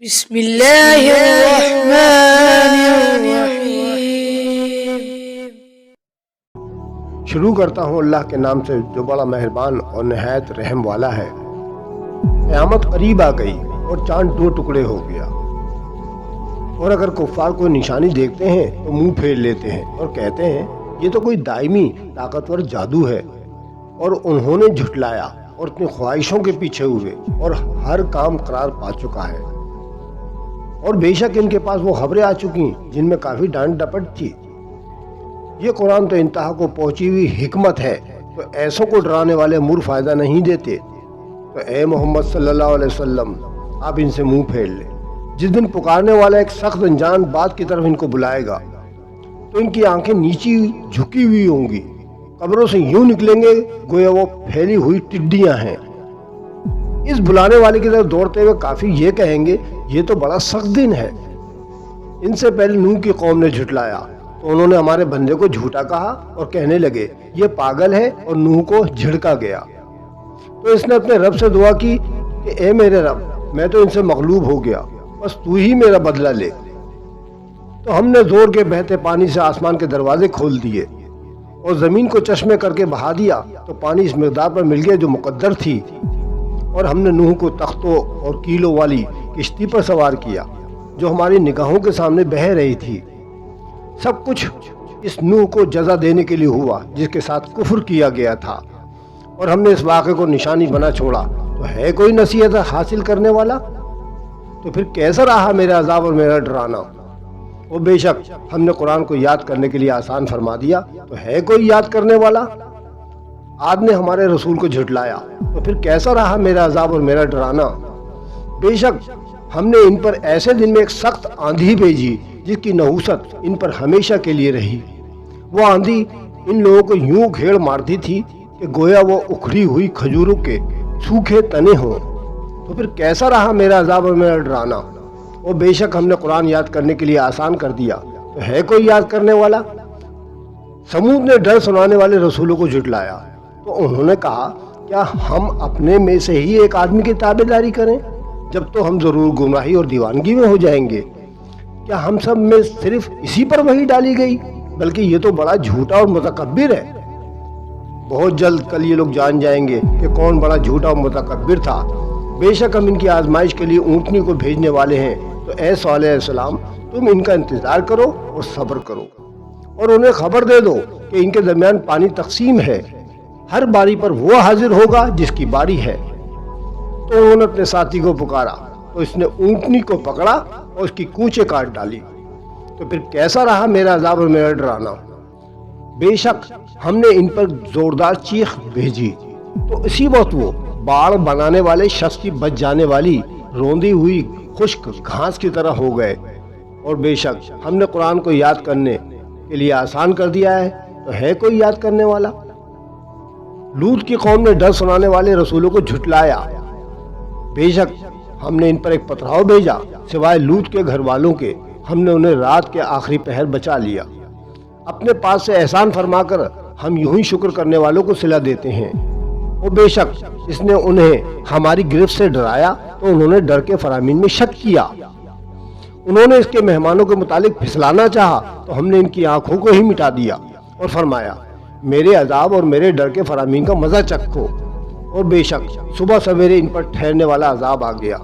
بسم اللہ الرحمن الرحیم۔ شروع کرتا ہوں اللہ کے نام سے جو بڑا مہربان اور نہایت رحم والا ہے۔ قیامت قریب آ گئی اور چاند دو ٹکڑے ہو گیا، اور اگر کفار کوئی نشانی دیکھتے ہیں تو منہ پھیر لیتے ہیں اور کہتے ہیں یہ تو کوئی دائمی طاقتور جادو ہے، اور انہوں نے جھٹلایا اور اپنی خواہشوں کے پیچھے ہوئے اور ہر کام قرار پا چکا ہے۔ اور بے شک ان کے پاس وہ خبریں آ چکی جن میں کافی ڈانٹ ڈپٹ تھی۔ یہ قرآن تو انتہا کو پہنچی ہوئی حکمت ہے، تو ایسوں کو ڈرانے والے مور فائدہ نہیں دیتے۔ تو اے محمد صلی اللہ علیہ وسلم، آپ ان سے منہ پھیر لیں۔ جس دن پکارنے والا ایک سخت انجان بات کی طرف ان کو بلائے گا تو ان کی آنکھیں نیچی جھکی ہوئی ہوں گی، قبروں سے یوں نکلیں گے گویا وہ پھیلی ہوئی ٹڈیاں ہیں۔ اس بلانے والے کی طرف دوڑتے ہوئے کافی یہ کہیں گے یہ تو بڑا سخت دن ہے۔ ان سے پہلے نوح کی قوم نے جھٹلایا تو انہوں نے ہمارے بندے کو جھوٹا کہا اور کہنے لگے یہ پاگل ہے، اور نوح کو جھڑکا گیا۔ تو اس نے اپنے رب سے دعا کی کہ اے میرے رب، میں تو ان سے مغلوب ہو گیا، بس تو ہی میرا بدلہ لے۔ تو ہم نے زور کے بہتے پانی سے آسمان کے دروازے کھول دیے اور زمین کو چشمے کر کے بہا دیا، تو پانی اس مقدار پر مل گیا جو مقدر تھی۔ اور ہم نے نوح کو تختوں اور کیلوں والی کشتی پر سوار کیا جو ہماری نگاہوں کے سامنے بہہ رہی تھی۔ سب کچھ اس نوح کو جزا دینے کے لیے ہوا جس کے ساتھ کفر کیا گیا تھا، اور ہم نے اس واقعے کو نشانی بنا چھوڑا۔ تو ہے کوئی نصیحت حاصل کرنے والا؟ تو پھر کیسا رہا میرا عذاب اور میرا ڈرانا؟ وہ بے شک ہم نے قرآن کو یاد کرنے کے لیے آسان فرما دیا، تو ہے کوئی یاد کرنے والا؟ عاد نے ہمارے رسول کو جھٹلایا، تو پھر کیسا رہا میرا عذاب اور میرا ڈرانا؟ بے شک ہم نے ان پر ایسے دن میں ایک سخت آندھی بھیجی جس کی نحوست ان پر ہمیشہ کے لیے رہی۔ وہ آندھی ان لوگوں کو یوں گھیڑ مارتی تھی کہ گویا وہ اکھڑی ہوئی کھجوروں کے سوکھے تنے ہوں۔ تو پھر کیسا رہا میرا عذاب اور میرا ڈرانا؟ وہ بے شک ہم نے قرآن یاد کرنے کے لیے آسان کر دیا، تو ہے کوئی یاد کرنے والا؟ سمود نے ڈر سنانے والے رسولوں کو جھٹلایا تو انہوں نے کہا کیا ہم اپنے میں سے ہی ایک آدمی کی تابع داری کریں؟ جب تو ہم ضرور گمراہی اور دیوانگی میں ہو جائیں گے۔ کیا ہم سب میں صرف اسی پر وحی ڈالی گئی؟ بلکہ یہ تو بڑا جھوٹا اور متکبر ہے۔ بہت جلد کل یہ لوگ جان جائیں گے کہ کون بڑا جھوٹا اور متکبر تھا۔ بے شک ہم ان کی آزمائش کے لیے اونٹنی کو بھیجنے والے ہیں، تو اے صالح علیہ السلام تم ان کا انتظار کرو اور صبر کرو، اور انہیں خبر دے دو کہ ان کے درمیان پانی تقسیم ہے، ہر باری پر وہ حاضر ہوگا جس کی باری ہے۔ تو انہوں نے اپنے ساتھی کو پکارا تو اس نے اونٹنی کو پکڑا اور اس کی کونچیں کاٹ ڈالی۔ تو پھر کیسا رہا میرا عذاب اور میرا ڈرانا؟ بے شک ہم نے ان پر زوردار چیخ بھیجی تو اسی وقت وہ باڑ بنانے والے شخص کی بچ جانے والی روندی ہوئی خشک گھاس کی طرح ہو گئے۔ اور بے شک ہم نے قرآن کو یاد کرنے کے لیے آسان کر دیا ہے، تو ہے کوئی یاد کرنے والا؟ لوط کی قوم نے ڈر سنانے والے رسولوں کو جھٹلایا۔ بے شک ہم نے ان پر ایک پتھراؤ بھیجا، سوائے لوط کے گھر والوں کے ہم نے انہیں رات کے آخری پہر بچا لیا۔ اپنے پاس سے احسان فرما کر ہم یوں ہی شکر کرنے والوں کو صلہ دیتے ہیں۔ اور بے شک اس نے انہیں ہماری گرفت سے ڈرایا تو انہوں نے ڈر کے فرامین میں شک کیا۔ انہوں نے اس کے مہمانوں کے متعلق پھسلانا چاہا تو ہم نے ان کی آنکھوں کو ہی مٹا دیا اور فرمایا میرے عذاب اور میرے ڈر کے فرامین کا مزہ چکھو۔ اور بے شک صبح سویرے ان پر ٹھہرنے والا عذاب آ گیا،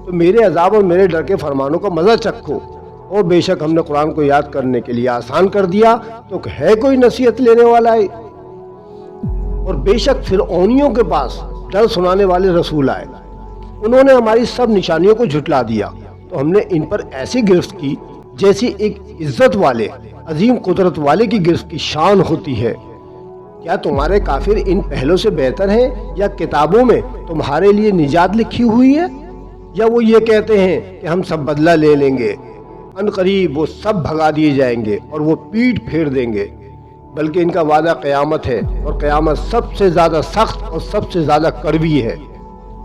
تو میرے عذاب اور میرے ڈر کے فرمانوں کا مزہ چکھو۔ اور بے شک ہم نے قرآن کو یاد کرنے کے لیے آسان کر دیا، تو ہے کوئی نصیحت لینے والا ہے؟ اور بے شک فرعونیوں کے پاس ڈر سنانے والے رسول آئے، انہوں نے ہماری سب نشانیوں کو جھٹلا دیا، تو ہم نے ان پر ایسی گرفت کی جیسی ایک عزت والے عظیم قدرت والے کی گرفت کی شان ہوتی ہے۔ کیا تمہارے کافر ان پہلوں سے بہتر ہیں، یا کتابوں میں تمہارے لیے نجات لکھی ہوئی ہے؟ یا وہ یہ کہتے ہیں کہ ہم سب بدلہ لے لیں گے، ان قریب وہ سب بھگا دیے جائیں گے اور وہ پیٹ پھیر دیں گے؟ بلکہ ان کا وعدہ قیامت ہے، اور قیامت سب سے زیادہ سخت اور سب سے زیادہ کڑوی ہے۔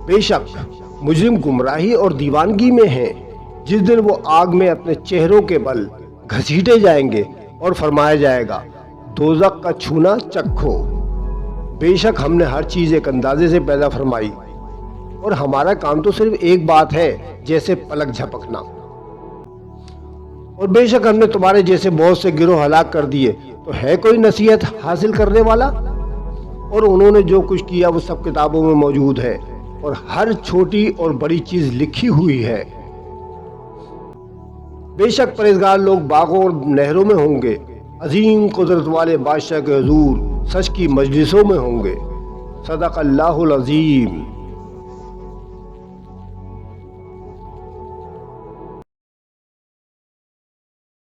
بے شک مجرم گمراہی اور دیوانگی میں ہیں، جس دن وہ آگ میں اپنے چہروں کے بل گھسیٹے جائیں گے اور فرمایا جائے گا دوزخ کا چھونا چکھو۔ بے شک ہم نے ہر چیز ایک اندازے سے پیدا فرمائی، اور ہمارا کام تو صرف ایک بات ہے جیسے پلک جھپکنا۔ اور بے شک ہم نے تمہارے جیسے بہت سے گروہ ہلاک کر دیے، تو ہے کوئی نصیحت حاصل کرنے والا؟ اور انہوں نے جو کچھ کیا وہ سب کتابوں میں موجود ہے، اور ہر چھوٹی اور بڑی چیز لکھی ہوئی ہے۔ بے شک پرہیزگار لوگ باغوں اور نہروں میں ہوں گے، عظیم قدرت والے بادشاہ کے حضور سچ کی مجلسوں میں ہوں گے۔ صدق اللہ العظیم۔